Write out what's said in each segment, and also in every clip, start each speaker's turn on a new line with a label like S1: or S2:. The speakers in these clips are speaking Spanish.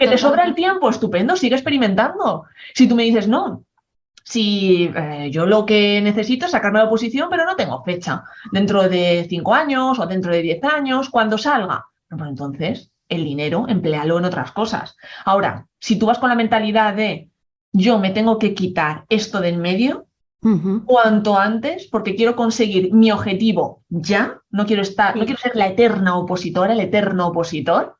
S1: ¿Que te sobra el tiempo? Estupendo, sigue experimentando. Si tú me dices, no, si yo lo que necesito es sacarme la oposición, pero no tengo fecha, dentro de 5 años o dentro de 10 años, cuando salga. Pues entonces, el dinero, empléalo en otras cosas. Ahora, si tú vas con la mentalidad de yo me tengo que quitar esto de en medio cuanto antes, porque quiero conseguir mi objetivo ya, no quiero ser la eterna opositora, el eterno opositor,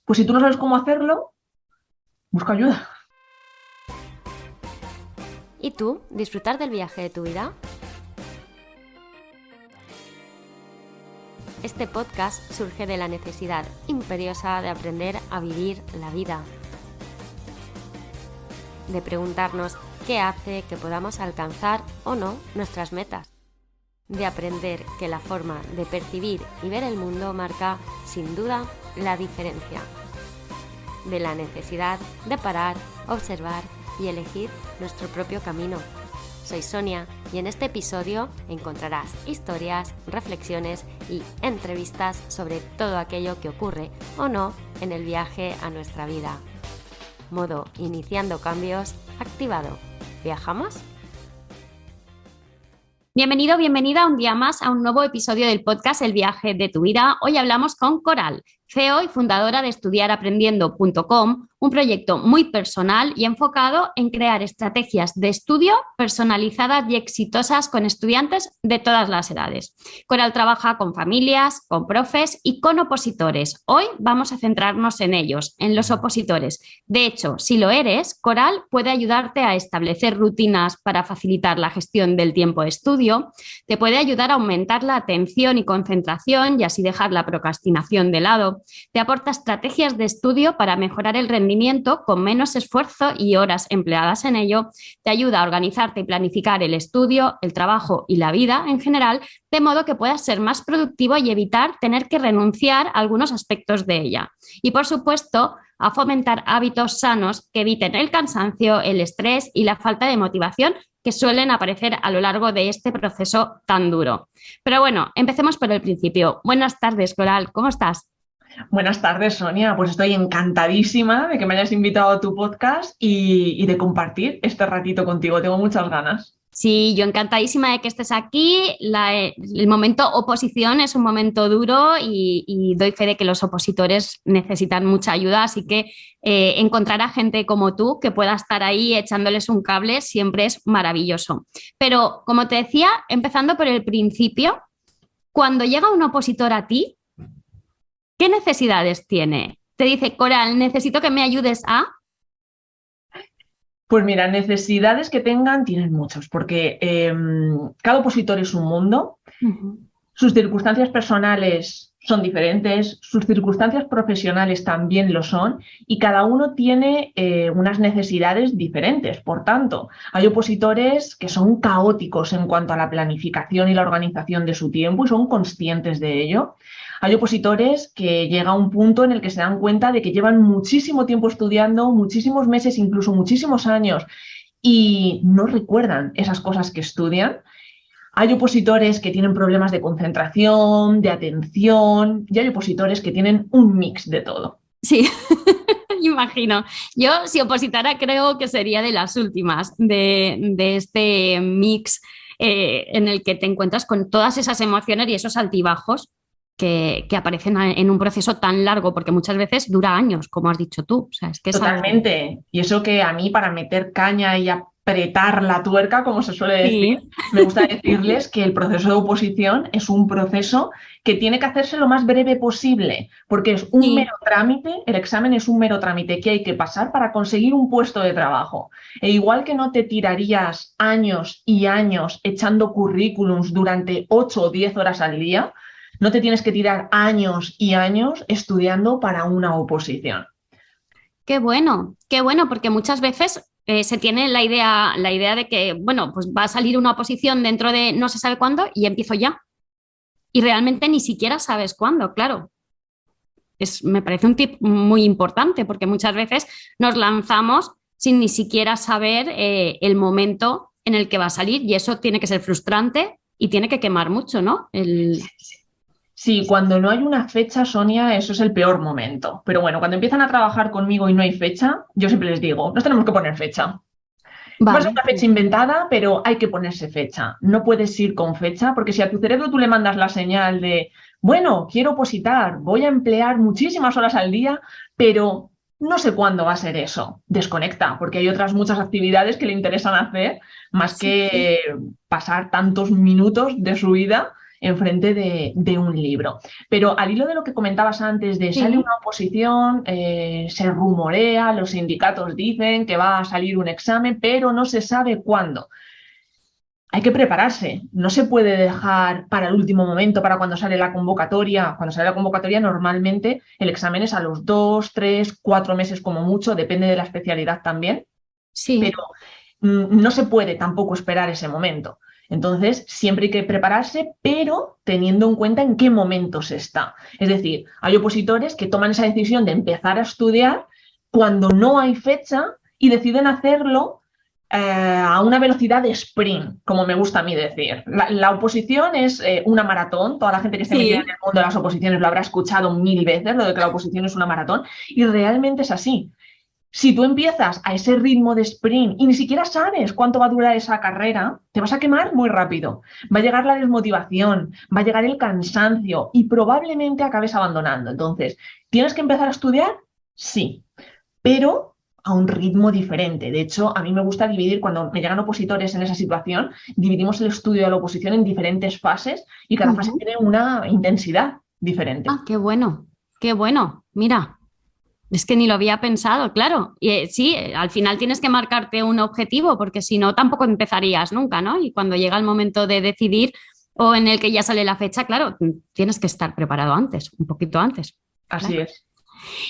S1: pues si tú no sabes cómo hacerlo, busca ayuda.
S2: ¿Y tú? ¿Disfrutar del viaje de tu vida? Este podcast surge de la necesidad imperiosa de aprender a vivir la vida. De preguntarnos qué hace que podamos alcanzar o no nuestras metas. De aprender que la forma de percibir y ver el mundo marca, sin duda, la diferencia. De la necesidad de parar, observar y elegir nuestro propio camino. Soy Sonia y en este episodio encontrarás historias, reflexiones y entrevistas sobre todo aquello que ocurre o no en el viaje a nuestra vida. Modo iniciando cambios activado. ¿Viajamos?
S3: Bienvenido, bienvenida un día más a un nuevo episodio del podcast El viaje de tu vida. Hoy hablamos con Coral, CEO y fundadora de estudiaraprendiendo.com, un proyecto muy personal y enfocado en crear estrategias de estudio personalizadas y exitosas con estudiantes de todas las edades. Coral trabaja con familias, con profes y con opositores. Hoy vamos a centrarnos en ellos, en los opositores. De hecho, si lo eres, Coral puede ayudarte a establecer rutinas para facilitar la gestión del tiempo de estudio, te puede ayudar a aumentar la atención y concentración y así dejar la procrastinación de lado. Te aporta estrategias de estudio para mejorar el rendimiento con menos esfuerzo y horas empleadas en ello. Te ayuda a organizarte y planificar el estudio, el trabajo y la vida en general, de modo que puedas ser más productivo y evitar tener que renunciar a algunos aspectos de ella. Y, por supuesto, a fomentar hábitos sanos que eviten el cansancio, el estrés y la falta de motivación que suelen aparecer a lo largo de este proceso tan duro. Pero bueno, empecemos por el principio. Buenas tardes, Coral, ¿cómo estás?
S1: Buenas tardes, Sonia. Pues estoy encantadísima de que me hayas invitado a tu podcast y de compartir este ratito contigo. Tengo muchas ganas.
S3: Sí, yo encantadísima de que estés aquí. El momento oposición es un momento duro y doy fe de que los opositores necesitan mucha ayuda, así que encontrar a gente como tú que pueda estar ahí echándoles un cable siempre es maravilloso. Pero, como te decía, empezando por el principio, cuando llega un opositor a ti, ¿qué necesidades tiene? Te dice, Coral, necesito que me ayudes a...
S1: Pues mira, necesidades que tengan tienen muchos, porque cada opositor es un mundo, sus circunstancias personales son diferentes, sus circunstancias profesionales también lo son, y cada uno tiene unas necesidades diferentes. Por tanto, hay opositores que son caóticos en cuanto a la planificación y la organización de su tiempo y son conscientes de ello. Hay opositores que llega a un punto en el que se dan cuenta de que llevan muchísimo tiempo estudiando, muchísimos meses, incluso muchísimos años, y no recuerdan esas cosas que estudian. Hay opositores que tienen problemas de concentración, de atención, y hay opositores que tienen un mix de todo.
S3: Sí, imagino. Yo, si opositara, creo que sería de las últimas de este mix en el que te encuentras con todas esas emociones y esos altibajos que aparecen en un proceso tan largo, porque muchas veces dura años, como has dicho tú. O sea, es que
S1: Totalmente. Y eso que a mí, para meter caña y apretar la tuerca, como se suele decir,
S3: Sí.
S1: me gusta decirles que el proceso de oposición es un proceso que tiene que hacerse lo más breve posible, porque es un mero trámite, el examen es un mero trámite que hay que pasar para conseguir un puesto de trabajo. E igual que no te tirarías años y años echando currículums durante 8 o 10 horas al día, no te tienes que tirar años y años estudiando para una oposición.
S3: Qué bueno, porque muchas veces se tiene la idea de que, bueno, pues va a salir una oposición dentro de no se sabe cuándo y empiezo ya. Y realmente ni siquiera sabes cuándo, claro. Me parece un tip muy importante porque muchas veces nos lanzamos sin ni siquiera saber el momento en el que va a salir y eso tiene que ser frustrante y tiene que quemar mucho, ¿no?
S1: Sí, cuando no hay una fecha, Sonia, eso es el peor momento. Pero bueno, cuando empiezan a trabajar conmigo y no hay fecha, yo siempre les digo, nos tenemos que poner fecha. Va a ser
S3: Vale.
S1: una fecha inventada, pero hay que ponerse fecha. No puedes ir con fecha, porque si a tu cerebro tú le mandas la señal de, bueno, quiero opositar, voy a emplear muchísimas horas al día, pero no sé cuándo va a ser eso. Desconecta, porque hay otras muchas actividades que le interesan hacer, más
S3: Sí,
S1: que pasar tantos minutos de su vida enfrente de un libro. Pero al hilo de lo que comentabas antes de sale
S3: sí.
S1: una oposición, se rumorea, los sindicatos dicen que va a salir un examen, pero no se sabe cuándo. Hay que prepararse, no se puede dejar para el último momento, para cuando sale la convocatoria. Cuando sale la convocatoria, normalmente el examen es a los 2, 3, 4 meses como mucho, depende de la especialidad también, pero
S3: Sí.
S1: no se puede tampoco esperar ese momento. Entonces, siempre hay que prepararse, pero teniendo en cuenta en qué momento se está. Es decir, hay opositores que toman esa decisión de empezar a estudiar cuando no hay fecha y deciden hacerlo a una velocidad de sprint, como me gusta a mí decir. La oposición es una maratón. Toda la gente que esté metida en
S3: Sí.
S1: el mundo de las oposiciones lo habrá escuchado 1000 veces, lo de que la oposición es una maratón, y realmente es así. Si tú empiezas a ese ritmo de sprint y ni siquiera sabes cuánto va a durar esa carrera, te vas a quemar muy rápido. Va a llegar la desmotivación, va a llegar el cansancio y probablemente acabes abandonando. Entonces, ¿tienes que empezar a estudiar? Sí, pero a un ritmo diferente. De hecho, a mí me gusta dividir, cuando me llegan opositores en esa situación, dividimos el estudio de la oposición en diferentes fases y cada fase
S3: Ujú.
S1: tiene una intensidad diferente.
S3: Ah, qué bueno, qué bueno. Mira, es que ni lo había pensado, claro. Y sí, al final tienes que marcarte un objetivo porque si no, tampoco empezarías nunca, ¿no? Y cuando llega el momento de decidir o en el que ya sale la fecha, claro, tienes que estar preparado antes, un poquito antes.
S1: Así
S3: Claro.
S1: es.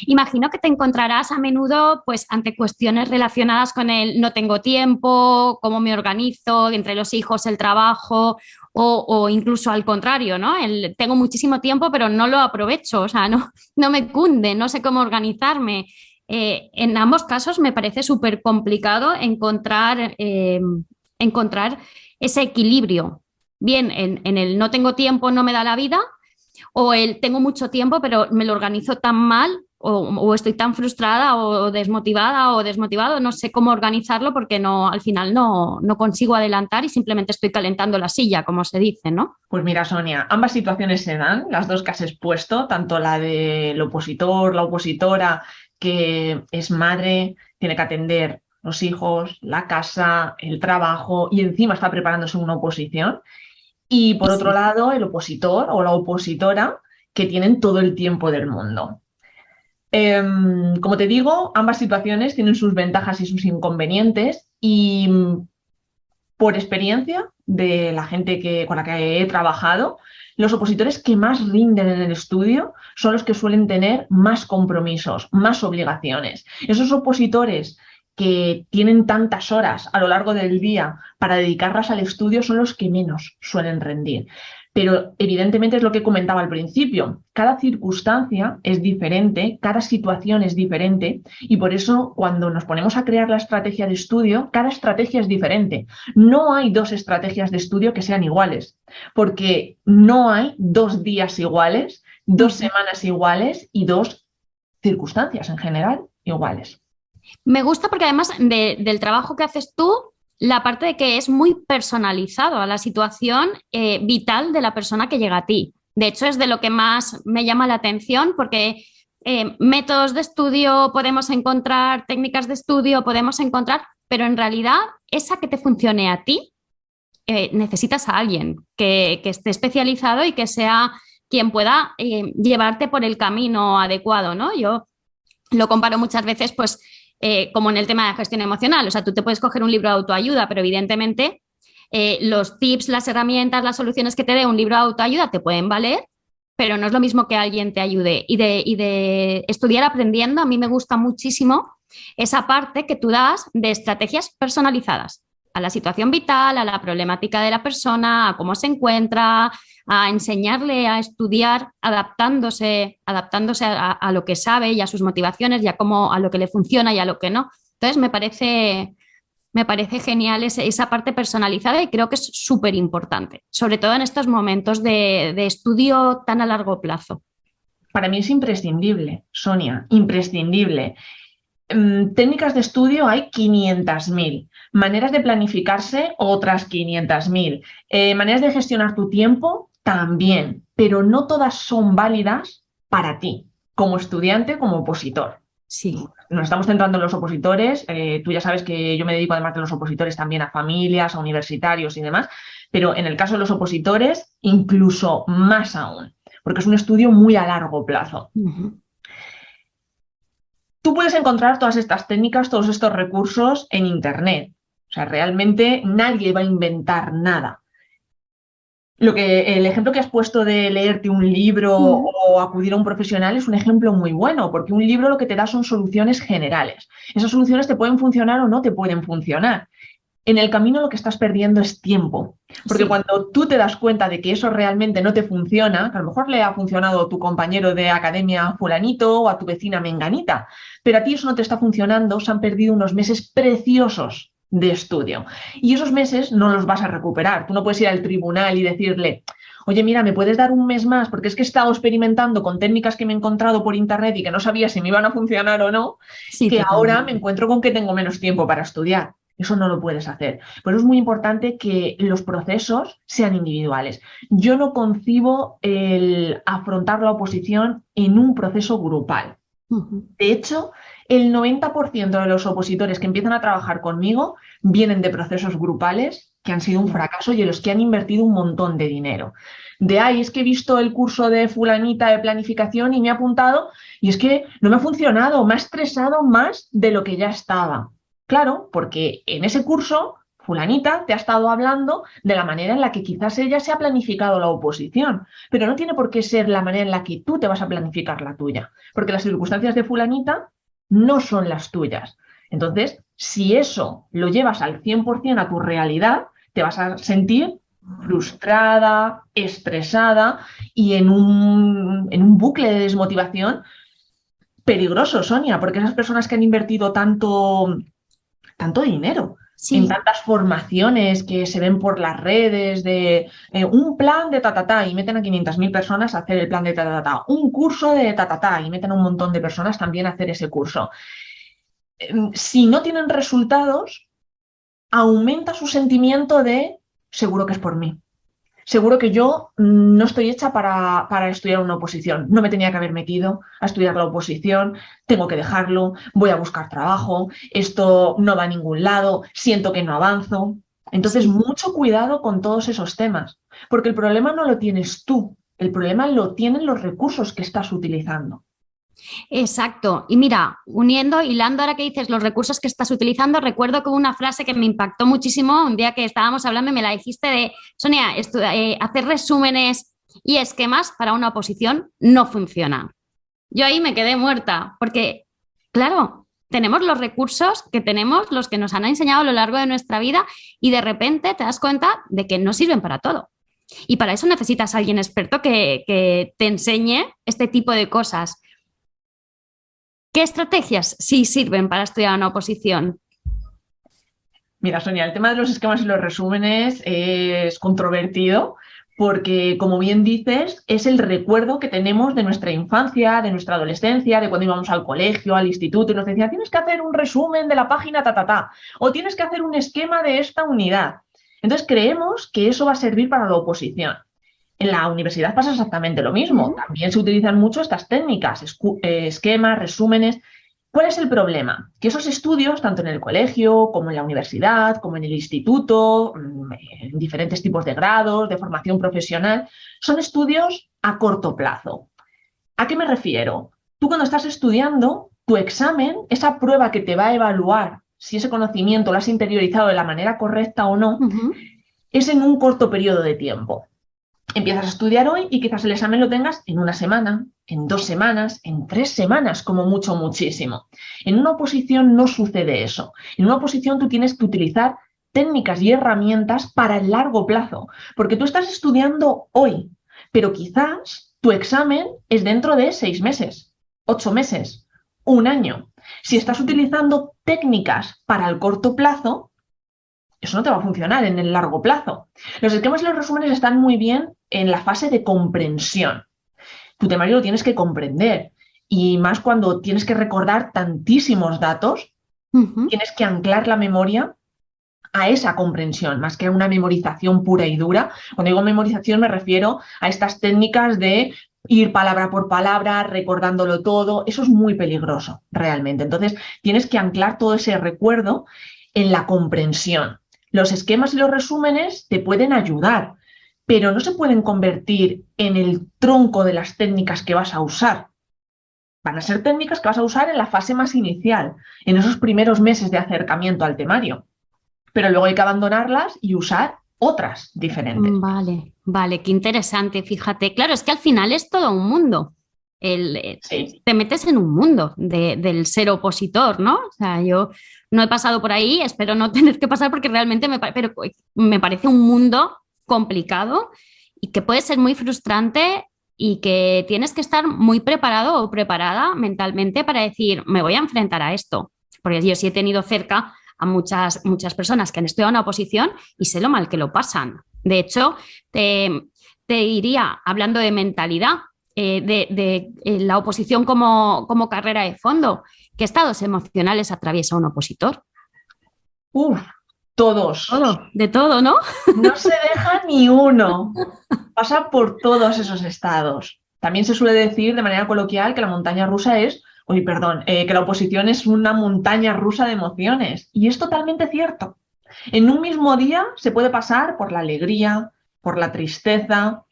S3: Imagino que te encontrarás a menudo pues ante cuestiones relacionadas con el no tengo tiempo, cómo me organizo entre los hijos, el trabajo o incluso al contrario, ¿no? El tengo muchísimo tiempo pero no lo aprovecho, o sea, no me cunde, no sé cómo organizarme. En ambos casos me parece súper complicado encontrar ese equilibrio. Bien, en el no tengo tiempo, no me da la vida, o el tengo mucho tiempo, pero me lo organizo tan mal o estoy tan frustrada o desmotivada o desmotivado, no sé cómo organizarlo porque no, al final no consigo adelantar y simplemente estoy calentando la silla, como se dice, ¿no?
S1: Pues mira, Sonia, ambas situaciones se dan, las dos que has expuesto, tanto la del opositor, la opositora, que es madre, tiene que atender los hijos, la casa, el trabajo y encima está preparándose una oposición. Y por otro
S3: Sí.
S1: lado, el opositor o la opositora, que tienen todo el tiempo del mundo. Como te digo, ambas situaciones tienen sus ventajas y sus inconvenientes y por experiencia de la gente con la que he trabajado, los opositores que más rinden en el estudio son los que suelen tener más compromisos, más obligaciones. Esos opositores que tienen tantas horas a lo largo del día para dedicarlas al estudio son los que menos suelen rendir. Pero evidentemente es lo que comentaba al principio. Cada circunstancia es diferente, cada situación es diferente y por eso cuando nos ponemos a crear la estrategia de estudio, cada estrategia es diferente. No hay dos estrategias de estudio que sean iguales, porque no hay 2 días iguales, 2 semanas iguales y 2 circunstancias en general iguales.
S3: Me gusta porque además del trabajo que haces tú, la parte de que es muy personalizado a la situación vital de la persona que llega a ti. De hecho, es de lo que más me llama la atención porque métodos de estudio podemos encontrar, técnicas de estudio podemos encontrar, pero en realidad esa que te funcione a ti, necesitas a alguien que esté especializado y que sea quien pueda llevarte por el camino adecuado, ¿no? Yo lo comparo muchas veces, pues, como en el tema de gestión emocional. O sea, tú te puedes coger un libro de autoayuda, pero evidentemente los tips, las herramientas, las soluciones que te dé un libro de autoayuda te pueden valer, pero no es lo mismo que alguien te ayude. Y de estudiar aprendiendo, a mí me gusta muchísimo esa parte que tú das de estrategias personalizadas a la situación vital, a la problemática de la persona, a cómo se encuentra, a enseñarle a estudiar adaptándose a lo que sabe y a sus motivaciones y a lo que le funciona y a lo que no. Entonces, Me parece genial esa parte personalizada y creo que es súper importante, sobre todo en estos momentos de estudio tan a largo plazo.
S1: Para mí es imprescindible, Sonia, imprescindible. Técnicas de estudio hay 500.000, maneras de planificarse otras 500.000, maneras de gestionar tu tiempo también, pero no todas son válidas para ti, como estudiante, como opositor.
S3: Sí.
S1: Nos estamos centrando en los opositores, tú ya sabes que yo me dedico además de los opositores también a familias, a universitarios y demás, pero en el caso de los opositores incluso más aún, porque es un estudio muy a largo plazo.
S3: Uh-huh.
S1: Tú puedes encontrar todas estas técnicas, todos estos recursos en Internet. O sea, realmente nadie va a inventar nada. El ejemplo que has puesto de leerte un libro o acudir a un profesional es un ejemplo muy bueno, porque un libro lo que te da son soluciones generales. Esas soluciones te pueden funcionar o no te pueden funcionar. En el camino lo que estás perdiendo es tiempo, porque cuando tú te das cuenta de que eso realmente no te funciona, que a lo mejor le ha funcionado a tu compañero de academia fulanito o a tu vecina menganita, pero a ti eso no te está funcionando, se han perdido unos meses preciosos de estudio. Y esos meses no los vas a recuperar. Tú no puedes ir al tribunal y decirle, oye, mira, ¿me puedes dar un mes más? Porque es que he estado experimentando con técnicas que me he encontrado por internet y que no sabía si me iban a funcionar o no, que ahora me encuentro con que tengo menos tiempo para estudiar. Eso no lo puedes hacer. Por eso es muy importante que los procesos sean individuales. Yo no concibo el afrontar la oposición en un proceso grupal. De hecho, el 90% de los opositores que empiezan a trabajar conmigo vienen de procesos grupales que han sido un fracaso y en los que han invertido un montón de dinero. Es que he visto el curso de fulanita de planificación y me he apuntado y es que no me ha funcionado, me ha estresado más de lo que ya estaba. Claro, porque en ese curso fulanita te ha estado hablando de la manera en la que quizás ella se ha planificado la oposición, pero no tiene por qué ser la manera en la que tú te vas a planificar la tuya, porque las circunstancias de fulanita no son las tuyas. Entonces, si eso lo llevas al 100% a tu realidad, te vas a sentir frustrada, estresada y en un bucle de desmotivación peligroso, Sonia, porque esas personas que han invertido tanto dinero en tantas formaciones que se ven por las redes de un plan de ta, y meten a 500.000 personas a hacer el plan de ta, un curso de ta, y meten a un montón de personas también a hacer ese curso. Si no tienen resultados, aumenta su sentimiento de seguro que es por mí. Seguro que yo no estoy hecha para estudiar una oposición. No me tenía que haber metido a estudiar la oposición, tengo que dejarlo, voy a buscar trabajo, esto no va a ningún lado, siento que no avanzo. Entonces, mucho cuidado con todos esos temas, porque el problema no lo tienes tú, el problema lo tienen los recursos que estás utilizando.
S3: Exacto. Y mira, hilando ahora que dices los recursos que estás utilizando, recuerdo que hubo una frase que me impactó muchísimo un día que estábamos hablando y me la dijiste de, Sonia, hacer resúmenes y esquemas para una oposición no funciona. Yo ahí me quedé muerta porque, claro, tenemos los recursos que tenemos, los que nos han enseñado a lo largo de nuestra vida y de repente te das cuenta de que no sirven para todo. Y para eso necesitas a alguien experto que te enseñe este tipo de cosas. ¿Qué estrategias sí sirven para estudiar una oposición?
S1: Mira, Sonia, el tema de los esquemas y los resúmenes es controvertido porque, como bien dices, es el recuerdo que tenemos de nuestra infancia, de nuestra adolescencia, de cuando íbamos al colegio, al instituto, y nos decían, tienes que hacer un resumen de la página o tienes que hacer un esquema de esta unidad. Entonces, creemos que eso va a servir para la oposición. En la universidad pasa exactamente lo mismo. También se utilizan mucho estas técnicas, esquemas, resúmenes. ¿Cuál es el problema? Que esos estudios, tanto en el colegio, como en la universidad, como en el instituto, en diferentes tipos de grados, de formación profesional, son estudios a corto plazo. ¿A qué me refiero? Tú cuando estás estudiando, tu examen, esa prueba que te va a evaluar si ese conocimiento lo has interiorizado de la manera correcta o no, es en un corto periodo de tiempo. Empiezas a estudiar hoy y quizás el examen lo tengas en 1 semana, en 2 semanas, en 3 semanas, como mucho, muchísimo. En una oposición no sucede eso. En una oposición tú tienes que utilizar técnicas y herramientas para el largo plazo, porque tú estás estudiando hoy, pero quizás tu examen es dentro de 6 meses, 8 meses, 1 año. Si estás utilizando técnicas para el corto plazo, eso no te va a funcionar en el largo plazo. Los esquemas y los resúmenes están muy bien en la fase de comprensión. Tu temario lo tienes que comprender y más cuando tienes que recordar tantísimos datos, tienes que anclar la memoria a esa comprensión, más que a una memorización pura y dura. Cuando digo memorización me refiero a estas técnicas de ir palabra por palabra, recordándolo todo. Eso es muy peligroso, realmente. Entonces, tienes que anclar todo ese recuerdo en la comprensión. Los esquemas y los resúmenes te pueden ayudar, pero no se pueden convertir en el tronco de las técnicas que vas a usar. Van a ser técnicas que vas a usar en la fase más inicial, en esos primeros meses de acercamiento al temario. Pero luego hay que abandonarlas y usar otras diferentes.
S3: Vale, qué interesante, fíjate. Claro, es que al final es todo un mundo.
S1: Sí.
S3: Te metes en un mundo del ser opositor, ¿no? O sea, yo no he pasado por ahí, espero no tener que pasar porque realmente pero me parece un mundo complicado y que puede ser muy frustrante y que tienes que estar muy preparado o preparada mentalmente para decir, me voy a enfrentar a esto. Porque yo sí he tenido cerca a muchas personas que han estudiado una oposición y sé lo mal que lo pasan. De hecho, te diría, hablando de mentalidad, de la oposición como carrera de fondo, ¿qué estados emocionales atraviesa un opositor?
S1: Todos.
S3: De todo, ¿no?
S1: No se deja ni uno. Pasa por todos esos estados. También se suele decir de manera coloquial que la montaña rusa es, que la oposición es una montaña rusa de emociones. Y es totalmente cierto. En un mismo día se puede pasar por la alegría, por la tristeza,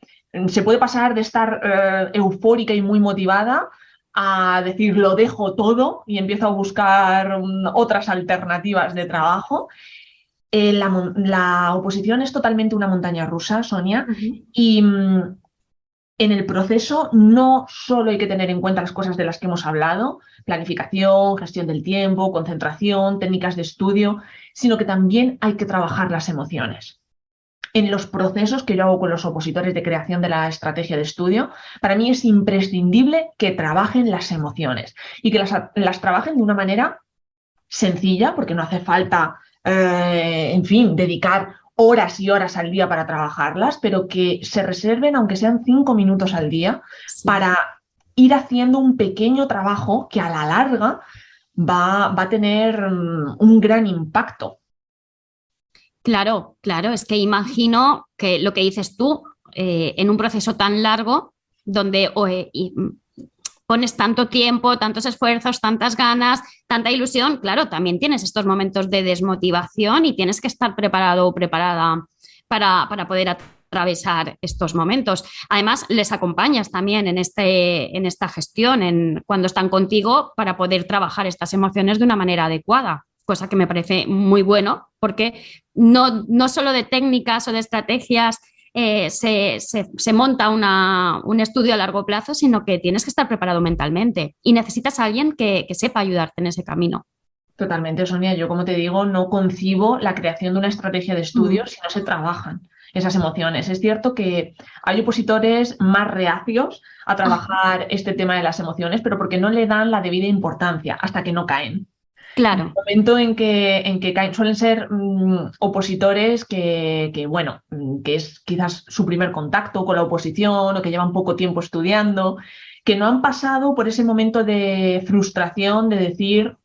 S1: se puede pasar de estar eufórica y muy motivada a decir lo dejo todo y empiezo a buscar otras alternativas de trabajo. La oposición es totalmente una montaña rusa, Sonia, y en el proceso no solo hay que tener en cuenta las cosas de las que hemos hablado, planificación, gestión del tiempo, concentración, técnicas de estudio, sino que también hay que trabajar las emociones. En los procesos que yo hago con los opositores de creación de la estrategia de estudio, para mí es imprescindible que trabajen las emociones y que las trabajen de una manera sencilla, porque no hace falta, dedicar horas y horas al día para trabajarlas, pero que se reserven, aunque sean 5 minutos al día, para ir haciendo un pequeño trabajo que a la larga va a tener un gran impacto.
S3: Claro, es que imagino que lo que dices tú, en un proceso tan largo, donde pones tanto tiempo, tantos esfuerzos, tantas ganas, tanta ilusión, claro, también tienes estos momentos de desmotivación y tienes que estar preparado o preparada para poder atravesar estos momentos. Además, les acompañas también en esta gestión, cuando están contigo, para poder trabajar estas emociones de una manera adecuada, cosa que me parece muy bueno, porque no solo de técnicas o de estrategias se monta un estudio a largo plazo, sino que tienes que estar preparado mentalmente y necesitas a alguien que sepa ayudarte en ese camino.
S1: Totalmente, Sonia. Yo, como te digo, no concibo la creación de una estrategia de estudio si no se trabajan esas emociones. Es cierto que hay opositores más reacios a trabajar este tema de las emociones, pero porque no le dan la debida importancia hasta que no caen.
S3: Claro.
S1: En el momento en que caen, suelen ser opositores que es quizás su primer contacto con la oposición o que llevan poco tiempo estudiando, que no han pasado por ese momento de frustración de decir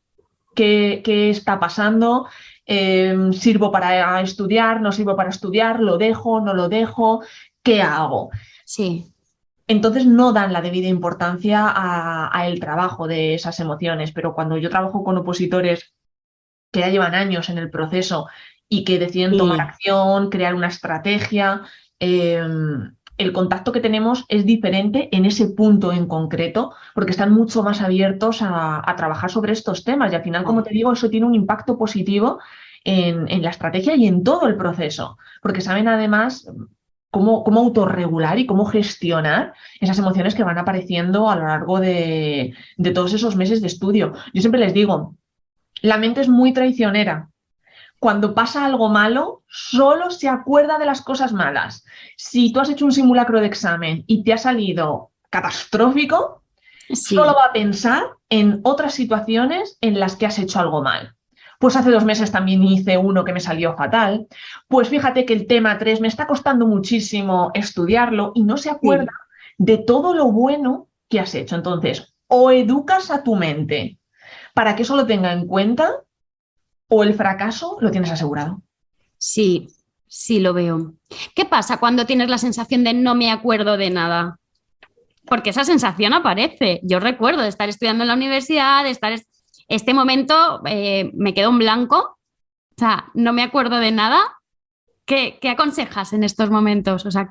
S1: qué está pasando, sirvo para estudiar, no sirvo para estudiar, lo dejo, no lo dejo, ¿qué hago?
S3: Sí.
S1: Entonces no dan la debida importancia a el trabajo de esas emociones, pero cuando yo trabajo con opositores que ya llevan años en el proceso y que deciden tomar acción, crear una estrategia, el contacto que tenemos es diferente en ese punto en concreto, porque están mucho más abiertos a trabajar sobre estos temas y al final, como te digo, eso tiene un impacto positivo en la estrategia y en todo el proceso, porque saben además cómo autorregular y cómo gestionar esas emociones que van apareciendo a lo largo de todos esos meses de estudio. Yo siempre les digo, la mente es muy traicionera. Cuando pasa algo malo, solo se acuerda de las cosas malas. Si tú has hecho un simulacro de examen y te ha salido catastrófico, solo va a pensar en otras situaciones en las que has hecho algo mal. Pues hace 2 meses también hice uno que me salió fatal. Pues fíjate que el tema 3 me está costando muchísimo estudiarlo y no se acuerda de todo lo bueno que has hecho. Entonces, o educas a tu mente para que eso lo tenga en cuenta, o el fracaso lo tienes asegurado.
S3: Sí, sí lo veo. ¿Qué pasa cuando tienes la sensación de no me acuerdo de nada? Porque esa sensación aparece. Yo recuerdo de estar estudiando en la universidad, de estar... Este momento me quedó en blanco, o sea, no me acuerdo de nada. ¿Qué aconsejas en estos momentos? O sea,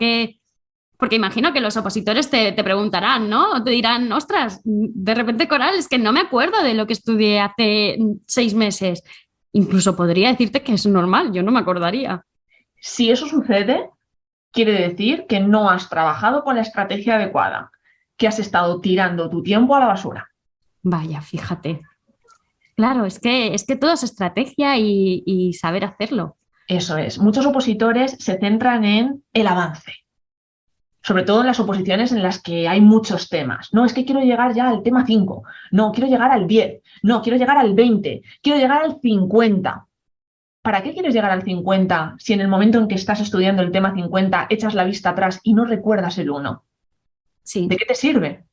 S3: porque imagino que los opositores te preguntarán, ¿no? O te dirán, ostras, de repente, Coral, es que no me acuerdo de lo que estudié hace 6 meses. Incluso podría decirte que es normal, yo no me acordaría.
S1: Si eso sucede, quiere decir que no has trabajado con la estrategia adecuada, que has estado tirando tu tiempo a la basura.
S3: Vaya, fíjate. Claro, es que todo es estrategia y saber hacerlo.
S1: Eso es. Muchos opositores se centran en el avance, sobre todo en las oposiciones en las que hay muchos temas. No, es que quiero llegar ya al tema 5. No, quiero llegar al 10. No, quiero llegar al 20. Quiero llegar al 50. ¿Para qué quieres llegar al 50 si en el momento en que estás estudiando el tema 50 echas la vista atrás y no recuerdas el 1? ¿De
S3: Sí.
S1: qué te sirve?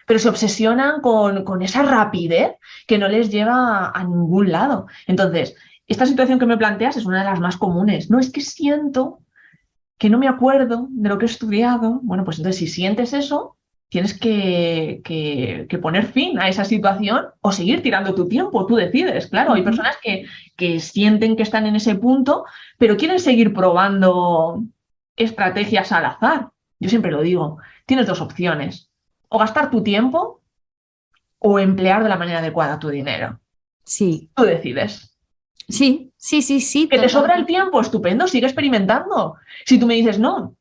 S1: Pero se obsesionan con esa rapidez que no les lleva a ningún lado. Entonces, esta situación que me planteas es una de las más comunes. No, es que siento que no me acuerdo de lo que he estudiado. Bueno, pues entonces si sientes eso, tienes que poner fin a esa situación o seguir tirando tu tiempo, tú decides. Claro, hay personas que sienten que están en ese punto, pero quieren seguir probando estrategias al azar. Yo siempre lo digo, tienes 2 opciones, o gastar tu tiempo o emplear de la manera adecuada tu dinero.
S3: Sí,
S1: Tú decides.
S3: sí, sí, sí, sí,
S1: ¿Que te sobra el
S3: totalmente.
S1: tiempo? Estupendo, sigue experimentando. Si tú me dices, no,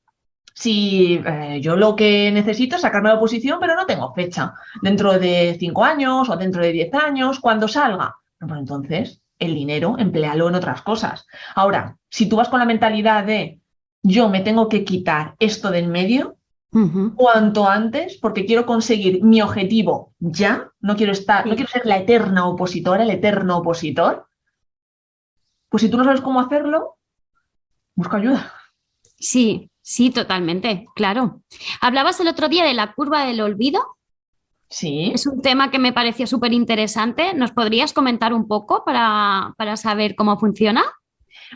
S1: si yo lo que necesito es sacarme la oposición, pero no tengo fecha, dentro de 5 años o dentro de 10 años, cuando salga, pues entonces el dinero, empléalo en otras cosas. Ahora, si tú vas con la mentalidad de yo me tengo que quitar esto del medio
S3: Ujú.
S1: cuanto antes, porque quiero conseguir mi objetivo ya, no quiero no
S3: Sí.
S1: quiero ser la eterna opositora, el eterno opositor, pues si tú no sabes cómo hacerlo, busca ayuda.
S3: Sí, sí, totalmente, claro. Hablabas el otro día de la curva del olvido.
S1: Sí.
S3: Es un tema que me pareció súper interesante. ¿Nos podrías comentar un poco para saber cómo funciona?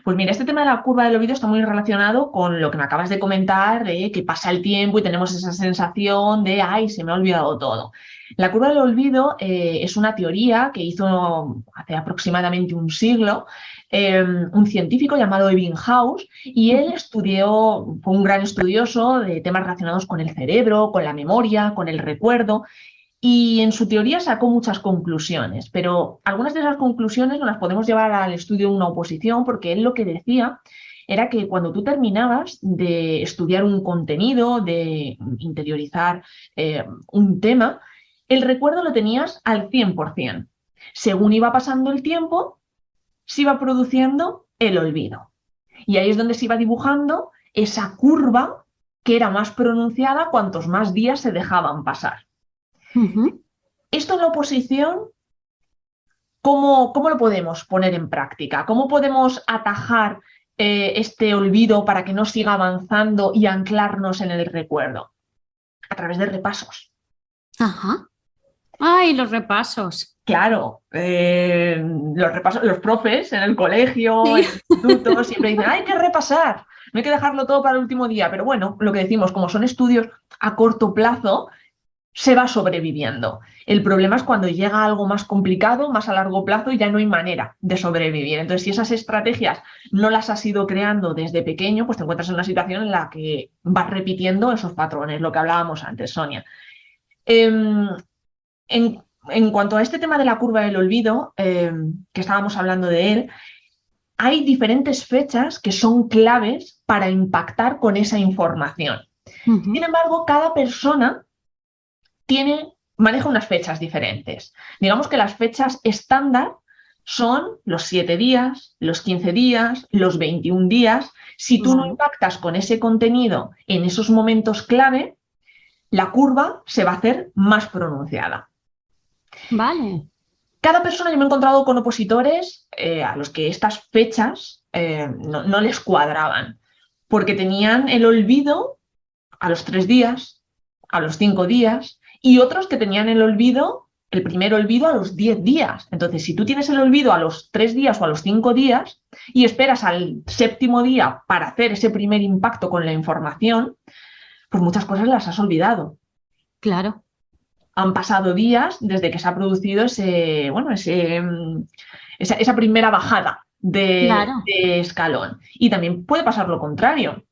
S1: Pues mira, este tema de la curva del olvido está muy relacionado con lo que me acabas de comentar, de que pasa el tiempo y tenemos esa sensación de, ay, se me ha olvidado todo. La curva del olvido es una teoría que hizo hace aproximadamente un siglo un científico llamado Ebbinghaus y él estudió, fue un gran estudioso de temas relacionados con el cerebro, con la memoria, con el recuerdo y en su teoría sacó muchas conclusiones, pero algunas de esas conclusiones no las podemos llevar al estudio de una oposición porque él lo que decía era que cuando tú terminabas de estudiar un contenido, de interiorizar un tema, el recuerdo lo tenías al 100%. Según iba pasando el tiempo, se iba produciendo el olvido. Y ahí es donde se iba dibujando esa curva que era más pronunciada cuantos más días se dejaban pasar.
S3: Ujú.
S1: Esto en la oposición, ¿cómo lo podemos poner en práctica? ¿Cómo podemos atajar este olvido para que no siga avanzando y anclarnos en el recuerdo? A través de repasos.
S3: Ajá. Ay, los repasos.
S1: Claro, los repasos, los profes en el colegio, en
S3: Sí.
S1: el instituto, siempre dicen, hay que repasar, no hay que dejarlo todo para el último día. Pero bueno, lo que decimos, como son estudios a corto plazo, se va sobreviviendo. El problema es cuando llega algo más complicado, más a largo plazo y ya no hay manera de sobrevivir. Entonces, si esas estrategias no las has ido creando desde pequeño, pues te encuentras en una situación en la que vas repitiendo esos patrones, lo que hablábamos antes, Sonia. En cuanto a este tema de la curva del olvido, que estábamos hablando de él, hay diferentes fechas que son claves para impactar con esa información. Sin
S3: Ujú.
S1: embargo, cada persona maneja unas fechas diferentes. Digamos que las fechas estándar son los 7 días, los 15 días, los 21 días. Si tú no
S3: Vale.
S1: impactas con ese contenido en esos momentos clave, la curva se va a hacer más pronunciada.
S3: Vale.
S1: Cada persona, yo me he encontrado con opositores a los que estas fechas no les cuadraban, porque tenían el olvido a los 3 días, a los 5 días, y otros que tenían el primer olvido a los 10 días. Entonces, si tú tienes el olvido a los 3 días o a los 5 días y esperas al 7.º día para hacer ese primer impacto con la información, pues muchas cosas las has olvidado.
S3: Claro.
S1: Han pasado días desde que se ha producido esa primera bajada
S3: Claro.
S1: de escalón. Y también puede pasar lo contrario.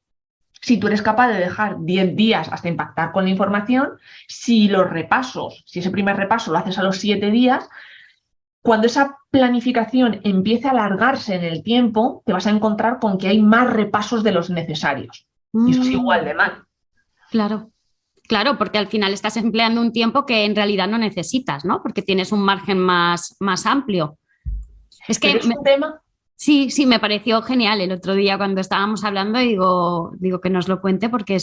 S1: Si tú eres capaz de dejar 10 días hasta impactar con la información, si ese primer repaso lo haces a los 7 días, cuando esa planificación empiece a alargarse en el tiempo, te vas a encontrar con que hay más repasos de los necesarios. Y eso es igual de mal.
S3: Claro. Claro, porque al final estás empleando un tiempo que en realidad no necesitas, ¿no? Porque tienes un margen más amplio. Es que
S1: Pero es un tema.
S3: sí, me pareció genial el otro día cuando estábamos hablando y digo que nos lo cuente porque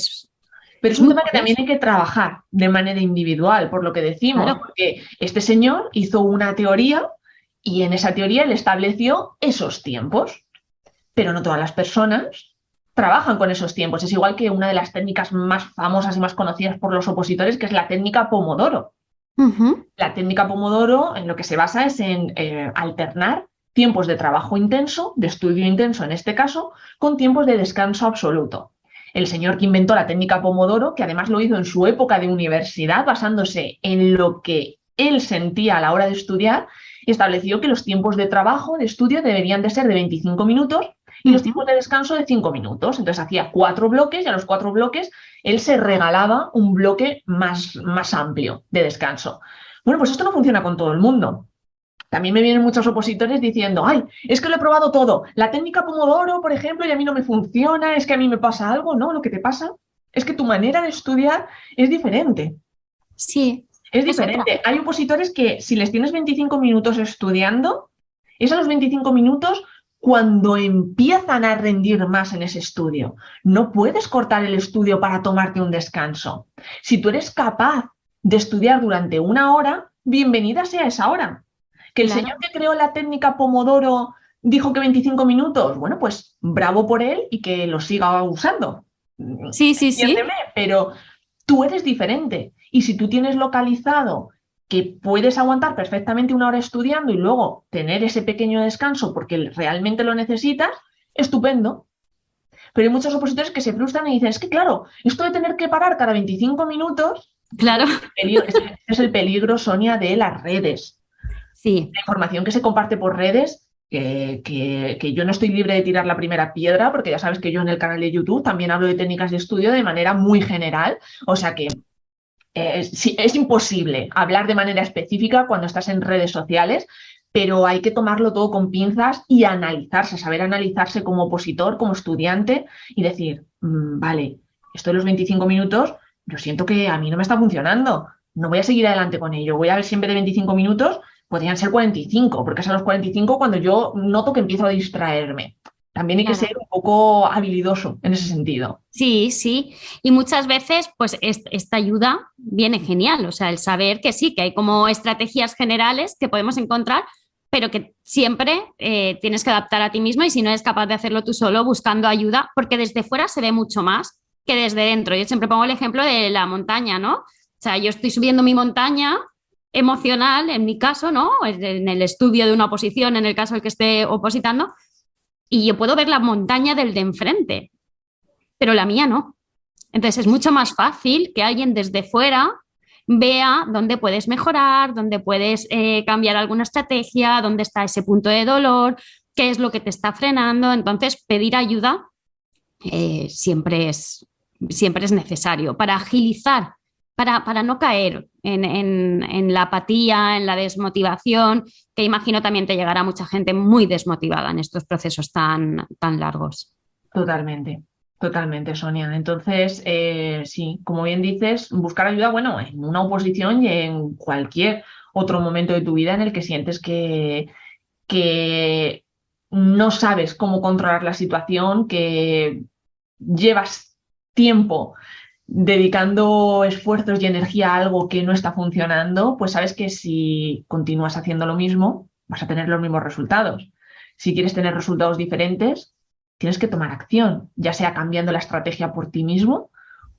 S1: Pero
S3: es
S1: es un
S3: muy
S1: tema que también
S3: curioso.
S1: hay que trabajar de manera individual, por lo que decimos,
S3: Claro,
S1: porque este señor hizo una teoría y en esa teoría él estableció esos tiempos, pero no todas las personas trabajan con esos tiempos. Es igual que una de las técnicas más famosas y más conocidas por los opositores, que es la técnica Pomodoro. La técnica Pomodoro en lo que se basa es en alternar tiempos de trabajo intenso, de estudio intenso en este caso, con tiempos de descanso absoluto. El señor que inventó la técnica Pomodoro, que además lo hizo en su época de universidad, basándose en lo que él sentía a la hora de estudiar, estableció que los tiempos de trabajo, de estudio, deberían de ser de 25 minutos y los tiempos de descanso de 5 minutos. Entonces hacía 4 bloques y a los 4 bloques él se regalaba un bloque más amplio de descanso. Bueno, pues esto no funciona con todo el mundo. También me vienen muchos opositores diciendo, ay, es que lo he probado todo. La técnica Pomodoro, por ejemplo, y a mí no me funciona, es que a mí me pasa algo. No, lo que te pasa es que tu manera de estudiar es diferente.
S3: sí,
S1: Es
S3: es otra.
S1: diferente. Hay opositores que si les tienes 25 minutos estudiando, es a los 25 minutos cuando empiezan a rendir más en ese estudio. No puedes cortar el estudio para tomarte un descanso. Si tú eres capaz de estudiar durante 1 hora, bienvenida sea esa hora. Que el señor
S3: Claro.
S1: que creó la técnica Pomodoro dijo que 25 minutos, bueno, pues bravo por él y que lo siga usando.
S3: Sí, sí, sí.
S1: Entiéndeme, pero tú eres diferente. Y si tú tienes localizado que puedes aguantar perfectamente 1 hora estudiando y luego tener ese pequeño descanso porque realmente lo necesitas, estupendo. Pero hay muchos opositores que se frustran y dicen, es que claro, esto de tener que parar cada 25 minutos,
S3: Claro.
S1: ese es el peligro, Sonia, de las redes.
S3: Sí,
S1: La información que se comparte por redes, que yo no estoy libre de tirar la primera piedra, porque ya sabes que yo en el canal de YouTube también hablo de técnicas de estudio de manera muy general, o sea que sí, es imposible hablar de manera específica cuando estás en redes sociales, pero hay que tomarlo todo con pinzas y analizarse, saber analizarse como opositor, como estudiante y decir, vale, esto de los 25 minutos, yo siento que a mí no me está funcionando, no voy a seguir adelante con ello, voy a ver si en vez de 25 minutos podrían ser 45, porque es a los 45 cuando yo noto que empiezo a distraerme. También hay que ser
S3: claro.
S1: un poco habilidoso en ese sentido.
S3: Sí, sí. Y muchas veces, pues esta ayuda viene genial. O sea, el saber que sí, que hay como estrategias generales que podemos encontrar, pero que siempre tienes que adaptar a ti mismo y si no eres capaz de hacerlo tú solo, buscando ayuda, porque desde fuera se ve mucho más que desde dentro. Yo siempre pongo el ejemplo de la montaña, ¿no? O sea, yo estoy subiendo mi montaña emocional, en mi caso, ¿no? En el estudio de una oposición, en el caso del que esté opositando, y yo puedo ver la montaña del de enfrente, pero la mía no. Entonces es mucho más fácil que alguien desde fuera vea dónde puedes mejorar, dónde puedes cambiar alguna estrategia, dónde está ese punto de dolor, qué es lo que te está frenando. Entonces pedir ayuda siempre es necesario para agilizar, para no caer en la apatía, en la desmotivación, que imagino también te llegará mucha gente muy desmotivada en estos procesos tan largos.
S1: Totalmente, totalmente, Sonia. Entonces, sí, como bien dices, buscar ayuda, bueno, en una oposición y en cualquier otro momento de tu vida en el que sientes que no sabes cómo controlar la situación, que llevas tiempo dedicando esfuerzos y energía a algo que no está funcionando, pues sabes que si continúas haciendo lo mismo, vas a tener los mismos resultados. Si quieres tener resultados diferentes, tienes que tomar acción, ya sea cambiando la estrategia por ti mismo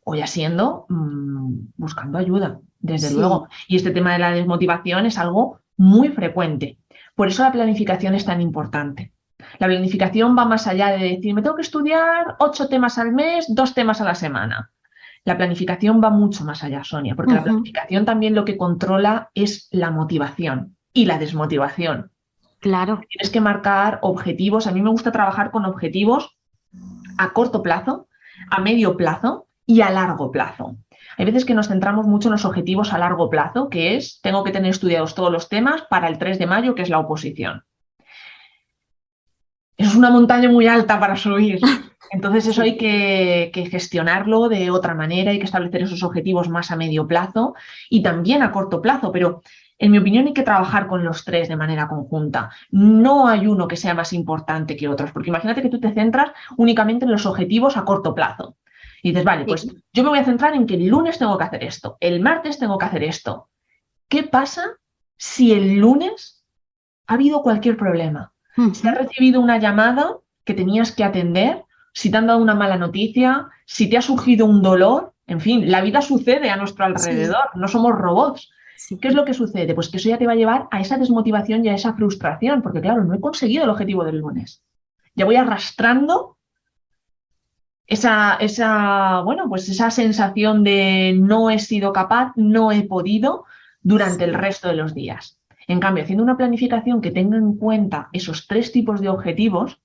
S1: o ya siendo buscando ayuda, desde luego. Y este tema de la desmotivación es algo muy frecuente. Por eso la planificación es tan importante. La planificación va más allá de decir, me tengo que estudiar 8 temas al mes, 2 temas a la semana. La planificación va mucho más allá, Sonia, porque la planificación también lo que controla es la motivación y la desmotivación.
S3: Claro.
S1: Tienes que marcar objetivos. A mí me gusta trabajar con objetivos a corto plazo, a medio plazo y a largo plazo. Hay veces que nos centramos mucho en los objetivos a largo plazo, que es, tengo que tener estudiados todos los temas para el 3 de mayo, que es la oposición. Eso es una montaña muy alta para subir. Entonces eso hay que gestionarlo de otra manera, hay que establecer esos objetivos más a medio plazo y también a corto plazo, pero en mi opinión hay que trabajar con los 3 de manera conjunta. No hay uno que sea más importante que otros, porque imagínate que tú te centras únicamente en los objetivos a corto plazo. Y dices, vale, pues yo me voy a centrar en que el lunes tengo que hacer esto, el martes tengo que hacer esto. ¿Qué pasa si el lunes ha habido cualquier problema? Si has recibido una llamada que tenías que atender, si te han dado una mala noticia, si te ha surgido un dolor, en fin, la vida sucede a nuestro alrededor, no somos robots. ¿Qué es lo que sucede? Pues que eso ya te va a llevar a esa desmotivación y a esa frustración, porque claro, no he conseguido el objetivo del lunes. Ya voy arrastrando esa sensación de no he sido capaz, no he podido durante el resto de los días. En cambio, haciendo una planificación que tenga en cuenta esos 3 tipos de objetivos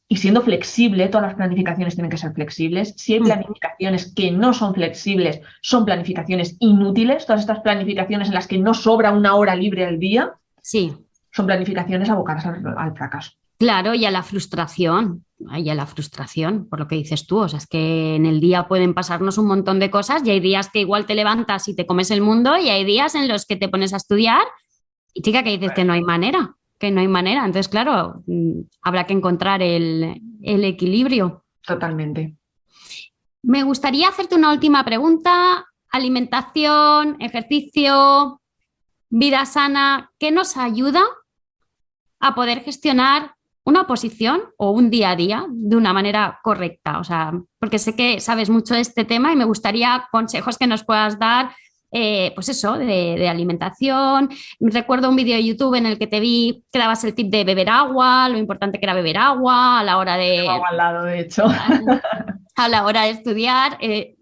S1: y siendo flexible, todas las planificaciones tienen que ser flexibles. Si hay planificaciones que no son flexibles, son planificaciones inútiles. Todas estas planificaciones en las que no sobra una hora libre al día, son planificaciones abocadas al fracaso.
S3: Claro, y a la frustración, por lo que dices tú. O sea, es que en el día pueden pasarnos un montón de cosas y hay días que igual te levantas y te comes el mundo y hay días en los que te pones a estudiar y chica que dices que no hay manera. Entonces, claro, habrá que encontrar el equilibrio.
S1: Totalmente.
S3: Me gustaría hacerte una última pregunta. Alimentación, ejercicio, vida sana, ¿qué nos ayuda a poder gestionar una oposición o un día a día de una manera correcta? O sea, porque sé que sabes mucho de este tema y me gustaría consejos que nos puedas dar. Pues eso, de alimentación. Recuerdo un vídeo de YouTube en el que te vi que dabas el tip de beber agua, lo importante que era beber agua a la hora de...
S1: Tengo agua al lado, de hecho.
S3: A la hora de estudiar. ¿Qué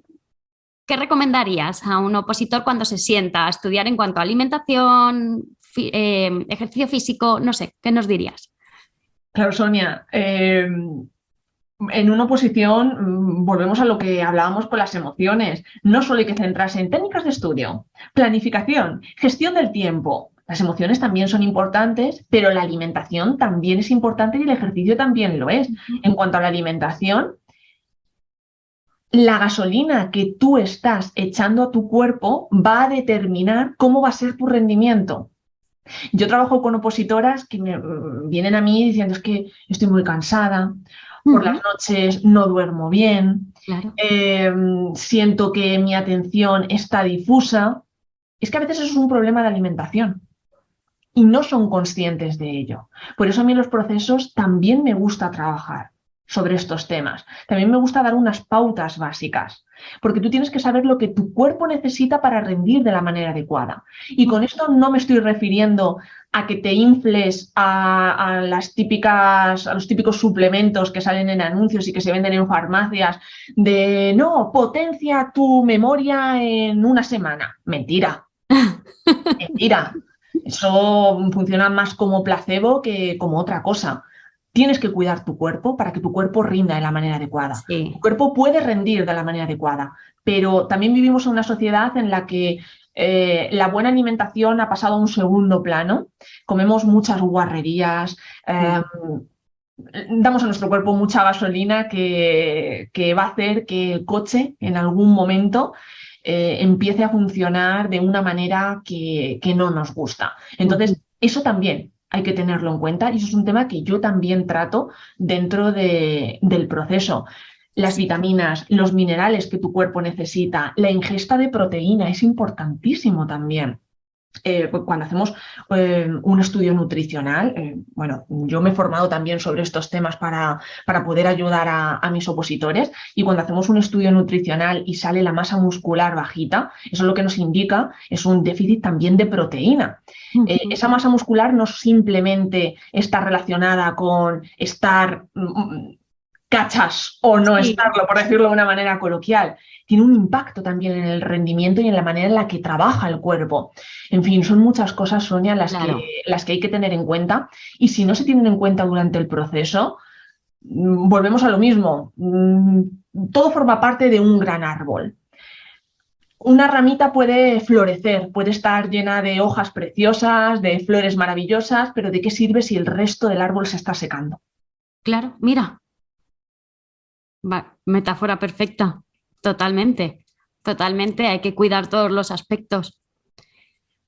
S3: recomendarías a un opositor cuando se sienta a estudiar en cuanto a alimentación, ejercicio físico? No sé, ¿qué nos dirías?
S1: Claro, Sonia, en una oposición volvemos a lo que hablábamos con las emociones. No solo hay que centrarse en técnicas de estudio, planificación, gestión del tiempo. Las emociones también son importantes, pero la alimentación también es importante y el ejercicio también lo es. En cuanto a la alimentación, la gasolina que tú estás echando a tu cuerpo va a determinar cómo va a ser tu rendimiento. Yo trabajo con opositoras que vienen a mí diciendo, es que estoy muy cansada, por las noches no duermo bien, siento que mi atención está difusa. Es que a veces eso es un problema de alimentación y no son conscientes de ello. Por eso a mí en los procesos también me gusta trabajar sobre estos temas. También me gusta dar unas pautas básicas, porque tú tienes que saber lo que tu cuerpo necesita para rendir de la manera adecuada. Y con esto no me estoy refiriendo a que te infles a los típicos suplementos que salen en anuncios y que se venden en farmacias de, no, potencia tu memoria en una semana. Mentira. Mentira. Eso funciona más como placebo que como otra cosa. Tienes que cuidar tu cuerpo para que tu cuerpo rinda de la manera adecuada. Tu cuerpo puede rendir de la manera adecuada, pero también vivimos en una sociedad en la que la buena alimentación ha pasado a un segundo plano. Comemos muchas guarrerías, damos a nuestro cuerpo mucha gasolina que va a hacer que el coche en algún momento empiece a funcionar de una manera que no nos gusta. Entonces, eso también hay que tenerlo en cuenta y eso es un tema que yo también trato dentro del proceso. las vitaminas, los minerales que tu cuerpo necesita, la ingesta de proteína es importantísimo también. Pues cuando hacemos un estudio nutricional, bueno, yo me he formado también sobre estos temas para poder ayudar a mis opositores, y cuando hacemos un estudio nutricional y sale la masa muscular bajita, eso lo que nos indica es un déficit también de proteína. Esa masa muscular no simplemente está relacionada con estar cachas o no estarlo, por decirlo de una manera coloquial. Tiene un impacto también en el rendimiento y en la manera en la que trabaja el cuerpo. En fin, son muchas cosas, Sonia, las que hay que tener en cuenta. Y si no se tienen en cuenta durante el proceso, volvemos a lo mismo. Todo forma parte de un gran árbol. Una ramita puede florecer, puede estar llena de hojas preciosas, de flores maravillosas, pero ¿de qué sirve si el resto del árbol se está secando?
S3: Claro, mira. Metáfora perfecta, totalmente, totalmente, hay que cuidar todos los aspectos.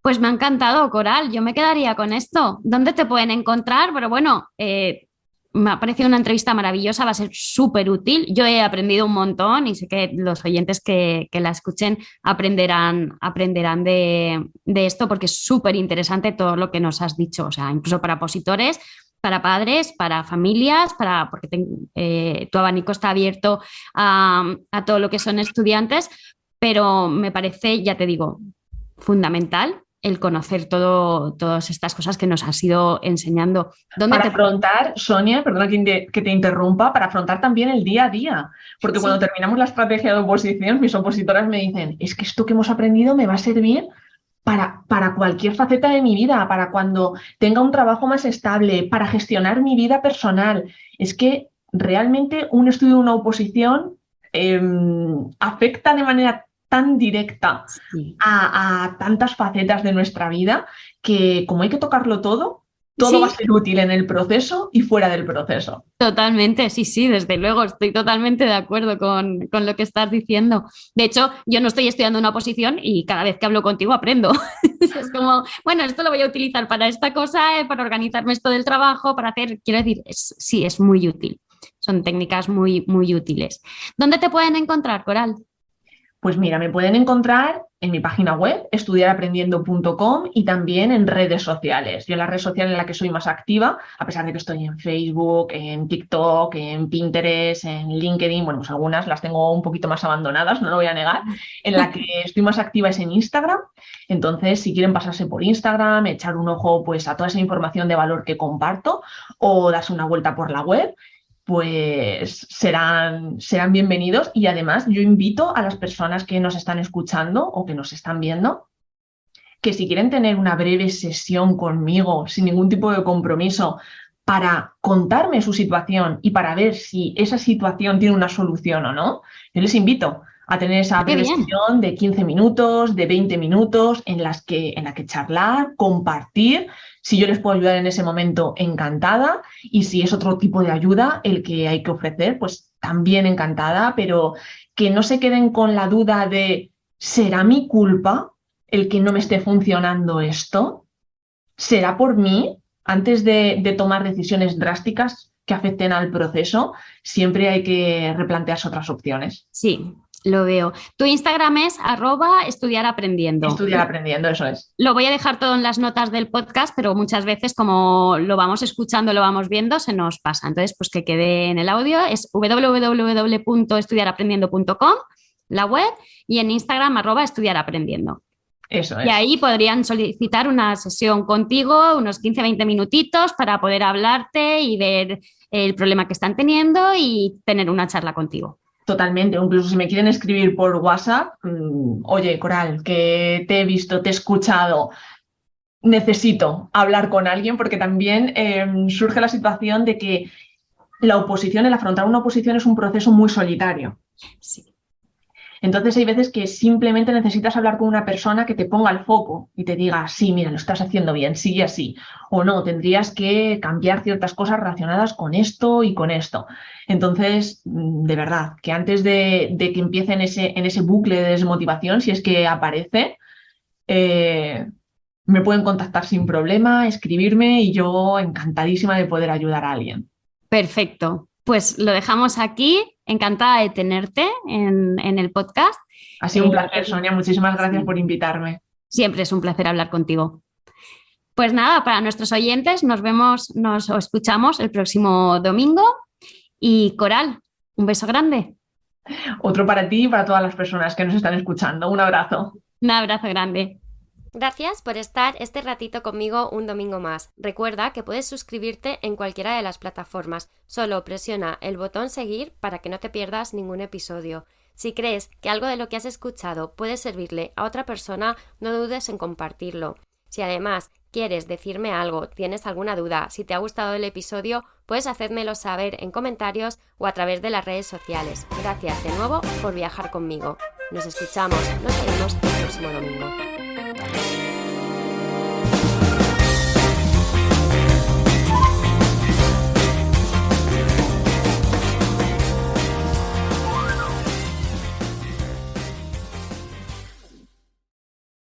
S3: Pues me ha encantado, Coral, yo me quedaría con esto. ¿Dónde te pueden encontrar? Pero bueno, me ha parecido una entrevista maravillosa, va a ser súper útil. Yo he aprendido un montón y sé que los oyentes que la escuchen aprenderán de esto, porque es súper interesante todo lo que nos has dicho, o sea, incluso para opositores, para padres, para familias, porque tu abanico está abierto a todo lo que son estudiantes, pero me parece, ya te digo, fundamental el conocer todas estas cosas que nos has ido enseñando.
S1: Para afrontar, Sonia, perdona que te interrumpa, para afrontar también el día a día, porque cuando terminamos la estrategia de oposición, mis opositoras me dicen, es que esto que hemos aprendido me va a servir para cualquier faceta de mi vida, para cuando tenga un trabajo más estable, para gestionar mi vida personal. Es que realmente un estudio de una oposición afecta de manera tan directa a tantas facetas de nuestra vida que como hay que tocarlo todo va a ser útil en el proceso y fuera del proceso.
S3: Totalmente, sí, desde luego, estoy totalmente de acuerdo con lo que estás diciendo. De hecho, yo no estoy estudiando una oposición y cada vez que hablo contigo aprendo. Es como, bueno, esto lo voy a utilizar para esta cosa, para organizarme esto del trabajo, para hacer, quiero decir, sí, es muy útil. Son técnicas muy, muy útiles. ¿Dónde te pueden encontrar, Coral?
S1: Pues mira, me pueden encontrar en mi página web, estudiaraprendiendo.com, y también en redes sociales. Yo en la red social en la que soy más activa, a pesar de que estoy en Facebook, en TikTok, en Pinterest, en LinkedIn, bueno, pues algunas las tengo un poquito más abandonadas, no lo voy a negar. En la que estoy más activa es en Instagram. Entonces, si quieren pasarse por Instagram, echar un ojo pues a toda esa información de valor que comparto, o darse una vuelta por la web, pues serán bienvenidos. Y además yo invito a las personas que nos están escuchando o que nos están viendo que si quieren tener una breve sesión conmigo sin ningún tipo de compromiso para contarme su situación y para ver si esa situación tiene una solución o no, yo les invito a tener esa breve sesión de 15 minutos, de 20 minutos en la que charlar, compartir. Si yo les puedo ayudar en ese momento, encantada. Y si es otro tipo de ayuda el que hay que ofrecer, pues también encantada, pero que no se queden con la duda de ¿será mi culpa el que no me esté funcionando esto? ¿Será por mí? Antes de tomar decisiones drásticas que afecten al proceso, siempre hay que replantearse otras opciones.
S3: Sí. Lo veo. Tu Instagram es @estudiaraprendiendo.
S1: Estudiaraprendiendo, eso es.
S3: Lo voy a dejar todo en las notas del podcast, pero muchas veces como lo vamos escuchando, lo vamos viendo, se nos pasa. Entonces, pues que quede en el audio. Es www.estudiaraprendiendo.com, la web, y en Instagram @estudiaraprendiendo.
S1: Eso es.
S3: Y ahí podrían solicitar una sesión contigo, unos 15-20 minutitos para poder hablarte y ver el problema que están teniendo y tener una charla contigo.
S1: Totalmente, incluso si me quieren escribir por WhatsApp, oye, Coral, que te he visto, te he escuchado, necesito hablar con alguien, porque también surge la situación de que la oposición, el afrontar una oposición es un proceso muy solitario.
S3: Sí.
S1: Entonces hay veces que simplemente necesitas hablar con una persona que te ponga el foco y te diga, sí, mira, lo estás haciendo bien, sigue así. O no, tendrías que cambiar ciertas cosas relacionadas con esto y con esto. Entonces, de verdad, que antes de que empiece en ese bucle de desmotivación, si es que aparece, me pueden contactar sin problema, escribirme, y yo encantadísima de poder ayudar a alguien.
S3: Perfecto. Pues lo dejamos aquí. encantada de tenerte en el podcast.
S1: Ha sido un placer, Sonia. Muchísimas gracias por invitarme.
S3: Siempre es un placer hablar contigo. Pues nada, para nuestros oyentes nos escuchamos el próximo domingo. Y Coral, un beso grande.
S1: Otro para ti y para todas las personas que nos están escuchando. Un abrazo.
S3: Un abrazo grande.
S2: Gracias por estar este ratito conmigo un domingo más. Recuerda que puedes suscribirte en cualquiera de las plataformas. Solo presiona el botón seguir para que no te pierdas ningún episodio. Si crees que algo de lo que has escuchado puede servirle a otra persona, no dudes en compartirlo. Si además quieres decirme algo, tienes alguna duda, si te ha gustado el episodio, puedes hacérmelo saber en comentarios o a través de las redes sociales. Gracias de nuevo por viajar conmigo. Nos escuchamos, nos vemos el próximo domingo.